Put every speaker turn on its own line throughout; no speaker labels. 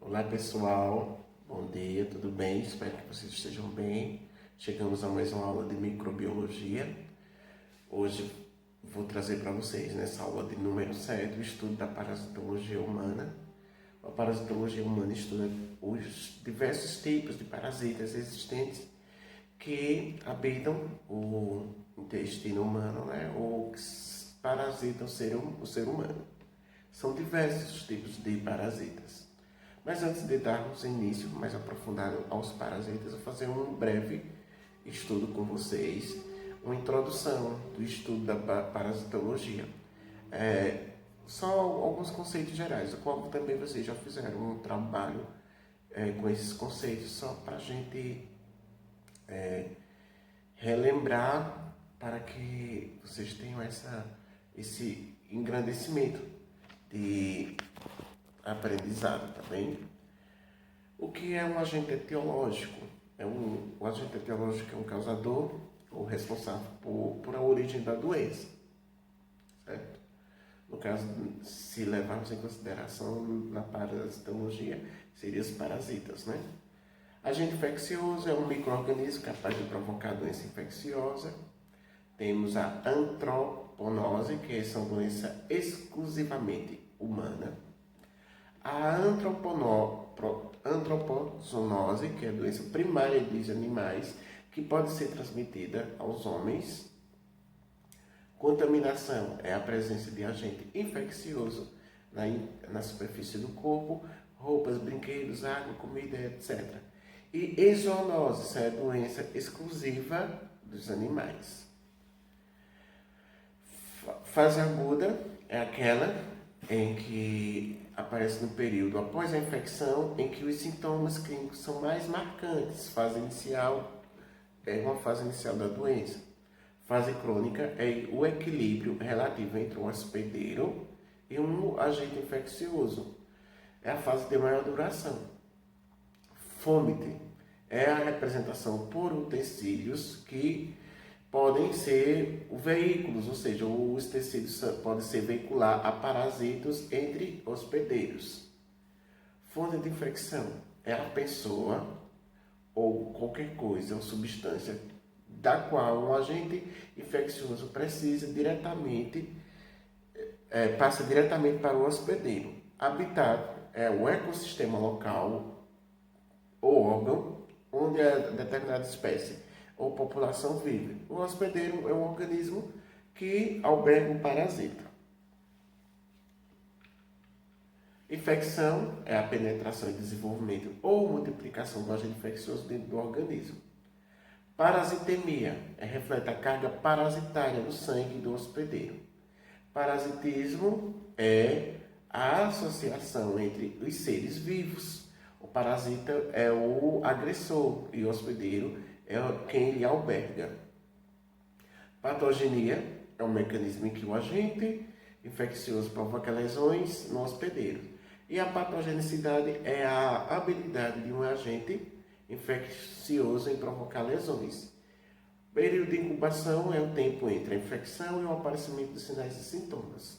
Olá pessoal, bom dia, tudo bem? Espero que vocês estejam bem. Chegamos a mais uma aula de microbiologia. Hoje vou trazer para vocês, nessa aula de número 7, o estudo da parasitologia humana. A parasitologia humana estuda os diversos tipos de parasitas existentes que habitam o intestino humano, ou que parasitam o ser humano. São diversos os tipos de parasitas. Mas antes de darmos início mais aprofundado aos parasitas, eu vou fazer um breve estudo com vocês, uma introdução do estudo da parasitologia. Só alguns conceitos gerais, o qual também vocês já fizeram um trabalho com esses conceitos, só para a gente relembrar, para que vocês tenham esse engrandecimento de aprendizado, tá bem? O que é um agente etiológico? O agente etiológico é um causador ou responsável por a origem da doença, certo? No caso, se levarmos em consideração na parasitologia, seriam os parasitas, né? Agente infeccioso é um micro-organismo capaz de provocar doença infecciosa. Temos a antroponose, que é uma doença exclusivamente humana. A antropozoonose, que é a doença primária dos animais, que pode ser transmitida aos homens. Contaminação é a presença de agente infeccioso na superfície do corpo, roupas, brinquedos, água, comida, etc. E zoonose, isso é a doença exclusiva dos animais. Fase aguda é aquela em que aparece no período após a infecção, em que os sintomas clínicos são mais marcantes. Fase inicial é uma fase inicial da doença. Fase crônica é o equilíbrio relativo entre um hospedeiro e um agente infeccioso. É a fase de maior duração. Fômite é a representação por utensílios que podem ser veículos, ou seja, os tecidos podem ser veicular a parasitos entre hospedeiros. Fonte de infecção é a pessoa ou qualquer coisa ou substância da qual um agente infeccioso passa diretamente para o hospedeiro. Habitat é o ecossistema local ou órgão onde a determinada espécie ou população vive. O hospedeiro é um organismo que alberga um parasita. Infecção é a penetração e desenvolvimento ou multiplicação do agente infeccioso dentro do organismo. Parasitemia reflete a carga parasitária no sangue do hospedeiro. Parasitismo é a associação entre os seres vivos. O parasita é o agressor e o hospedeiro é quem ele alberga. Patogenia é um mecanismo em que o agente infeccioso provoca lesões no hospedeiro. E a patogenicidade é a habilidade de um agente infeccioso em provocar lesões. Período de incubação é o tempo entre a infecção e o aparecimento de sinais e sintomas.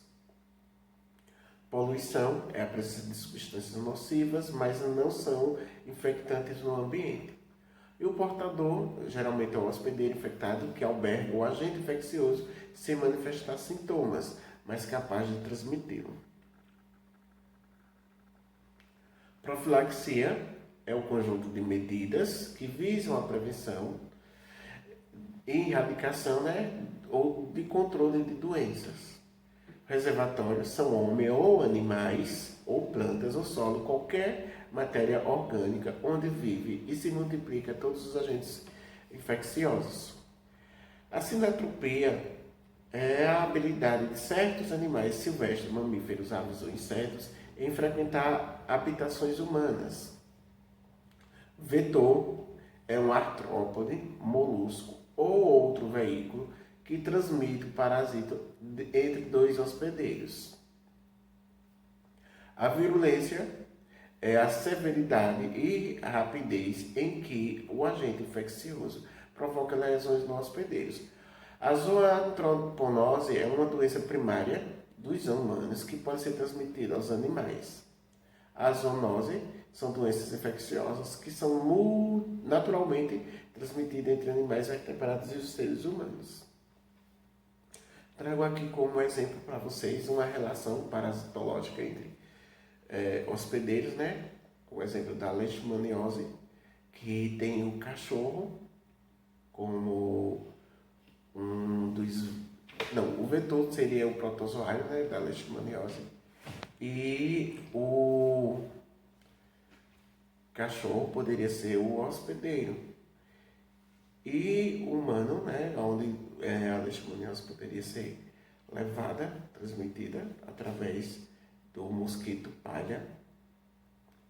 Poluição é a presença de substâncias nocivas, mas não são infectantes no ambiente. E o portador, geralmente é o hospedeiro infectado, que alberga o agente infeccioso sem manifestar sintomas, mas capaz de transmiti-lo. Profilaxia é o conjunto de medidas que visam a prevenção e erradicação, ou de controle de doenças. Reservatórios são homens ou animais, ou plantas ou solo, qualquer matéria orgânica onde vive e se multiplica todos os agentes infecciosos. A sinantropia é a habilidade de certos animais silvestres, mamíferos, aves ou insetos em frequentar habitações humanas. Vetor é um artrópode, molusco ou outro veículo que transmite o parasita entre dois hospedeiros. A virulência é a severidade e a rapidez em que o agente infeccioso provoca lesões nos hospedeiros. A zooantroponose é uma doença primária dos humanos que pode ser transmitida aos animais. A zoonose são doenças infecciosas que são naturalmente transmitidas entre animais vertebrados e os seres humanos. Trago aqui como exemplo para vocês uma relação parasitológica entre hospedeiros, né? O exemplo da leishmaniose, que tem o cachorro como um dos... Não, o vetor seria o protozoário, né, da leishmaniose. E o cachorro poderia ser o hospedeiro. E o humano, né, onde a leishmaniose poderia ser levada, transmitida através do mosquito palha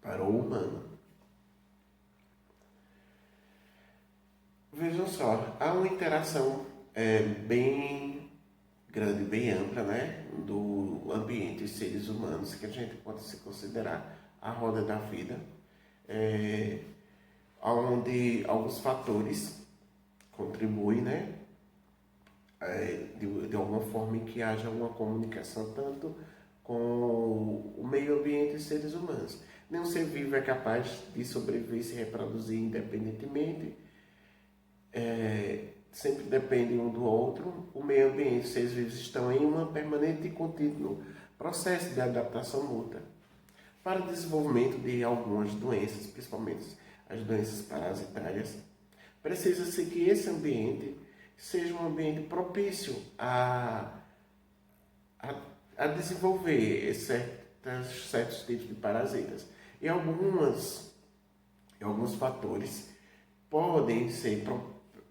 para o humano. Vejam só, há uma interação bem grande, bem ampla, né, do ambiente e seres humanos, que a gente pode se considerar a roda da vida, onde alguns fatores contribuem, né, de alguma forma em que haja uma comunicação tanto com o meio ambiente e seres humanos. Nenhum ser vivo é capaz de sobreviver e se reproduzir independentemente, sempre dependem um do outro. O meio ambiente e os seres vivos estão em uma permanente e contínuo processo de adaptação mútua para o desenvolvimento de algumas doenças, principalmente as doenças parasitárias. Precisa-se que esse ambiente seja um ambiente propício a desenvolver certos tipos de parasitas. E alguns fatores podem ser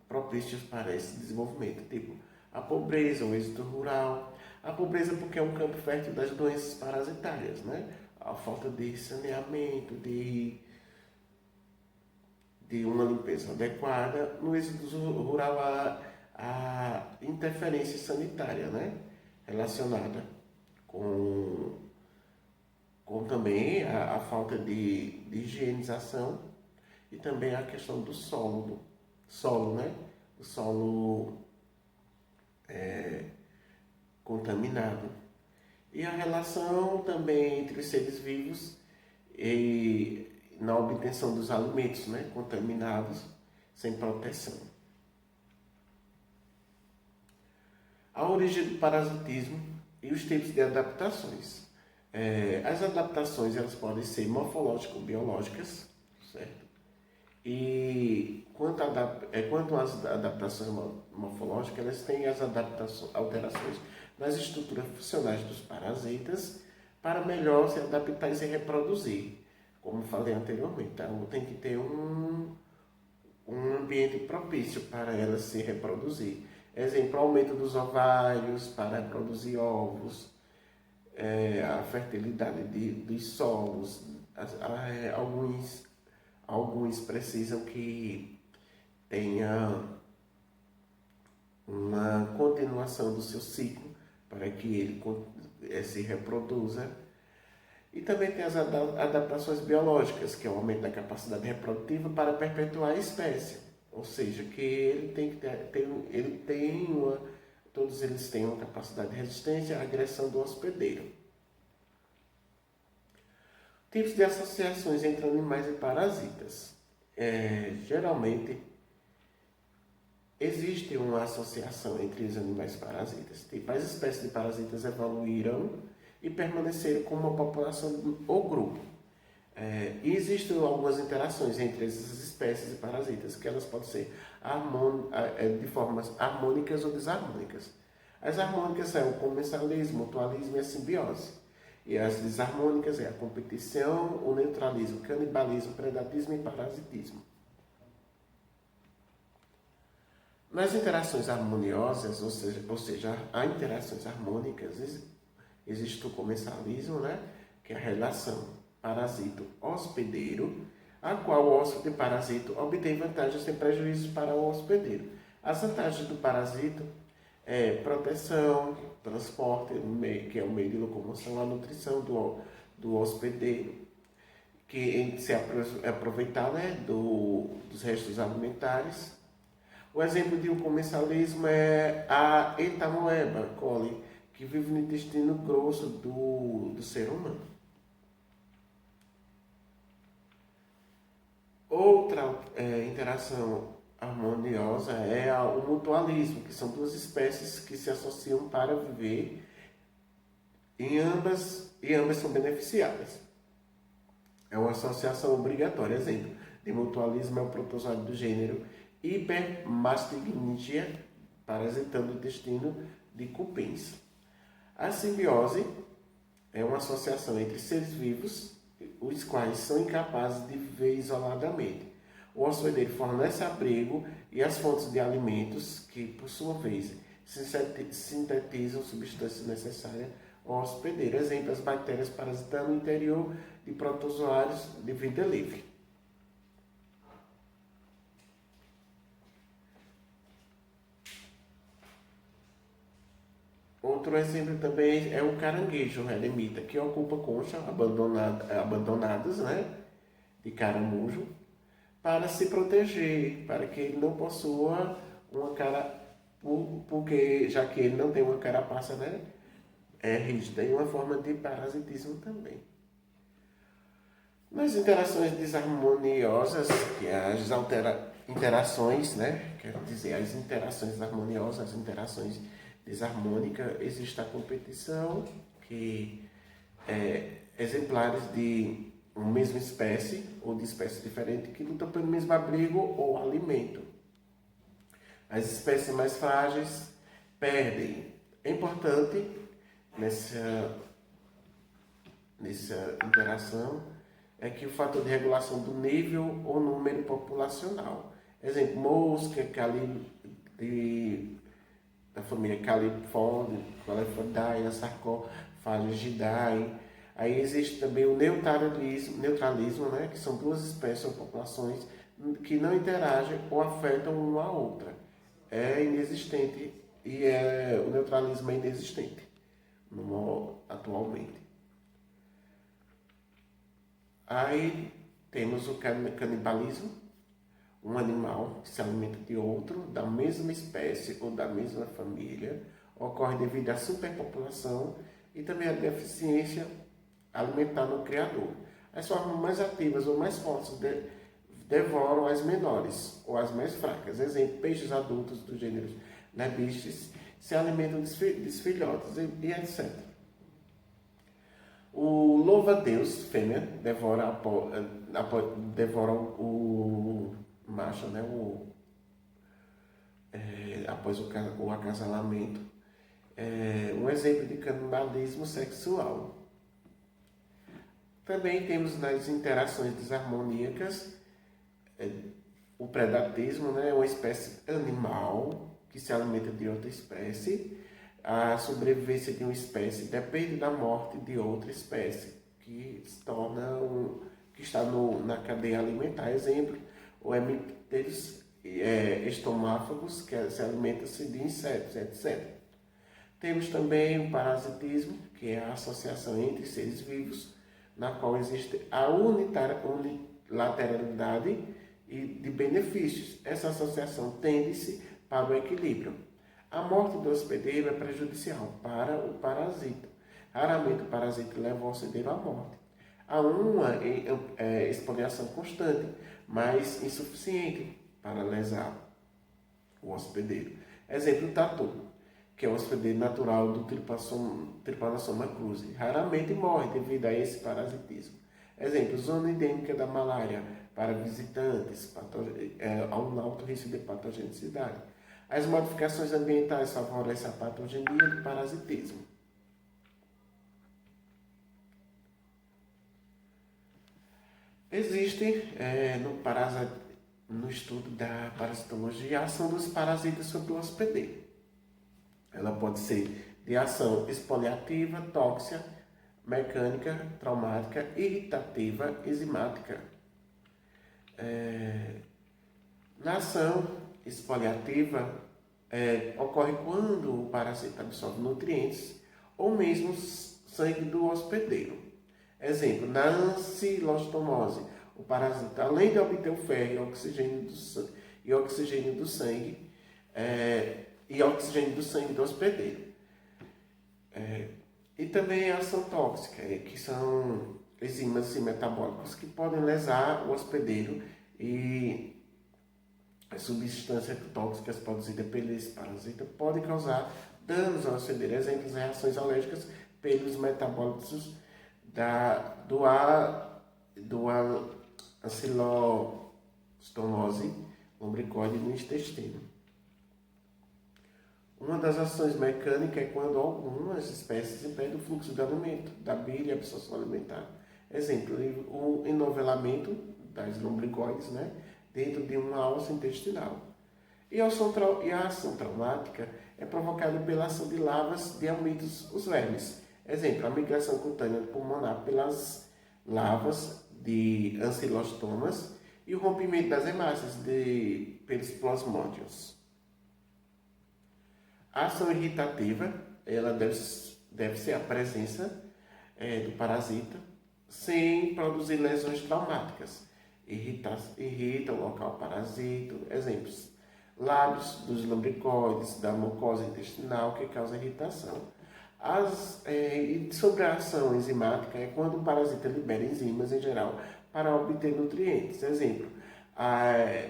propícios para esse desenvolvimento, tipo a pobreza, o êxito rural. A pobreza porque é um campo fértil das doenças parasitárias, né? A falta de saneamento, de uma limpeza adequada. No êxito rural, a interferência sanitária, né? Relacionada com também a falta de higienização e também a questão do solo, né? O solo contaminado. E a relação também entre os seres vivos e na obtenção dos alimentos, né? Contaminados, sem proteção. A origem do parasitismo e os tipos de adaptações. As adaptações elas podem ser morfológico-biológicas, certo? E quanto às adaptações morfológicas, elas têm as alterações nas estruturas funcionais dos parasitas para melhor se adaptar e se reproduzir, como falei anteriormente. Então, tem que ter um ambiente propício para elas se reproduzir. Exemplo, aumento dos ovários para produzir ovos, a fertilidade dos solos. Alguns precisam que tenha uma continuação do seu ciclo para que ele se reproduza. E também tem as adaptações biológicas, que é o aumento da capacidade reprodutiva para perpetuar a espécie. Ou seja, que ele tem que todos eles têm uma capacidade de resistência à agressão do hospedeiro. Tipos de associações entre animais e parasitas. Geralmente, existe uma associação entre os animais parasitas. Tipo, as espécies de parasitas evoluíram e permaneceram como uma população ou grupo. E existem algumas interações entre essas espécies de parasitas, que elas podem ser de formas harmônicas ou desarmônicas. As harmônicas são o comensalismo, o mutualismo e a simbiose. E as desarmônicas é a competição, o neutralismo, o canibalismo, o predatismo e parasitismo. Nas interações harmoniosas, ou seja, há interações harmônicas, existe o comensalismo, né? Que é a relação parasito-hospedeiro, a qual o hóspede parasito obtém vantagens sem prejuízos para o hospedeiro. As vantagens do parasito proteção, transporte, que é o meio de locomoção, a nutrição do hospedeiro, que se aproveitar, né, dos restos alimentares. O exemplo de um comensalismo é a Entamoeba coli, que vive no intestino grosso do ser humano. Outra interação harmoniosa é o mutualismo, que são duas espécies que se associam para viver e ambas são beneficiadas. É uma associação obrigatória. Exemplo de mutualismo é o protozoário do gênero Hypermastignidia, parasitando o intestino de cupins. A simbiose é uma associação entre seres vivos, os quais são incapazes de viver isoladamente. O hospedeiro fornece abrigo e as fontes de alimentos que, por sua vez, sintetizam substâncias necessárias ao hospedeiro. Exemplo, as bactérias parasitando o interior de protozoários de vida livre. Outro exemplo também é o caranguejo, o eremita, que ocupa conchas abandonadas, né, de caramujo, para se proteger, para que ele não possua uma cara, porque já que ele não tem uma carapaça, né, rígida, e uma forma de parasitismo também. Nas interações desarmoniosas, que é as interações, né, quer dizer, as interações harmoniosas, as interações desarmônicas, existe a competição, que exemplares de uma mesma espécie ou de espécie diferente que lutam pelo mesmo abrigo ou alimento. As espécies mais frágeis perdem. É importante nessa interação é que o fator de regulação do nível ou número populacional. Exemplo, mosca, da família Callifornidae, Sarcophagidae. Aí existe também o neutralismo, né, que são duas espécies ou populações que não interagem ou afetam uma a outra. É inexistente e o neutralismo é inexistente atualmente. Aí temos o canibalismo, um animal que se alimenta de outro, da mesma espécie ou da mesma família, ocorre devido à superpopulação e também à deficiência alimentar no criador. As formas mais ativas ou mais fortes devoram as menores ou as mais fracas. Exemplo, peixes adultos do gênero Lebistes se alimentam dos filhotes e etc. O louva-a-Deus fêmea devora o macho, né? Após o acasalamento. Um exemplo de canibalismo sexual. Também temos nas interações desarmoníacas o predatismo, né? Uma espécie animal que se alimenta de outra espécie. A sobrevivência de uma espécie depende da morte de outra espécie, que se torna que está na cadeia alimentar. Exemplo, o hemípteros estomáfagos, que se alimenta-se de insetos, etc. Temos também o parasitismo, que é a associação entre seres vivos, na qual existe a unilateralidade e de benefícios. Essa associação tende-se para o equilíbrio. A morte do hospedeiro é prejudicial para o parasita. Raramente o parasita leva o hospedeiro à morte. Há uma expoliação constante, mas insuficiente para lesar o hospedeiro. Exemplo, o tatu, que é o hospedeiro natural do Trypanosoma cruzi. Raramente morre devido a esse parasitismo. Exemplo, zona endêmica da malária para visitantes, há um alto risco de patogenicidade. As modificações ambientais favorecem a patogenia do parasitismo. Existe no estudo da parasitologia a ação dos parasitas sobre o hospedeiro. Ela pode ser de ação exfoliativa, tóxica, mecânica, traumática, irritativa, enzimática. Na ação exfoliativa ocorre quando o parasita absorve nutrientes ou mesmo sangue do hospedeiro. Exemplo, na ancilostomose, o parasita, além de obter o ferro e oxigênio do sangue do hospedeiro. E também a ação tóxica, que são enzimas metabólicas que podem lesar o hospedeiro E as substâncias tóxicas produzidas pelos parasitas podem causar danos ao hospedeiro. Exemplos, reações alérgicas pelos metabólitos do acilostomose lumbricoide no intestino. Uma das ações mecânicas é quando algumas espécies impedem o fluxo de alimento, da bile e absorção alimentar. Exemplo, o enovelamento das lumbricoides, né, dentro de uma alça intestinal. E a ação traumática é provocada pela ação de larvas de amíbios, os vermes. Exemplo, a migração cutânea pulmonar pelas larvas de ancilostomas e o rompimento das hemácias pelos plasmódios. A ação irritativa, ela deve ser a presença do parasita sem produzir lesões traumáticas. Irrita o local parasito. Exemplos, lábios dos lumbricoides, da mucosa intestinal, que causa irritação. E sobre a ação enzimática, é quando o parasita libera enzimas em geral para obter nutrientes. Exemplo, as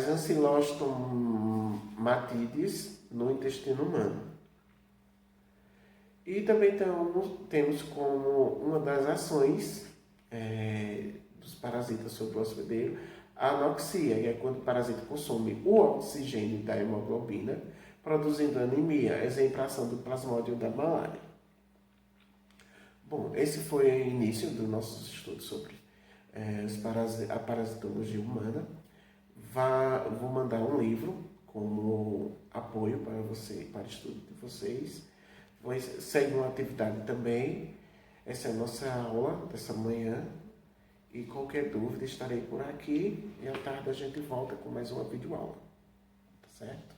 ancilostomatides no intestino humano. E também temos como uma das ações dos parasitas sobre o hospedeiro a anoxia, que é quando o parasita consome o oxigênio da hemoglobina, produzindo anemia, exemplo, a ação do plasmódio da malária. Bom, esse foi o início do nosso estudo sobre a parasitologia humana. Vou mandar um livro como apoio para o estudo de vocês. Segue uma atividade também. Essa é a nossa aula dessa manhã. E qualquer dúvida, estarei por aqui. E à tarde a gente volta com mais uma videoaula. Tá certo?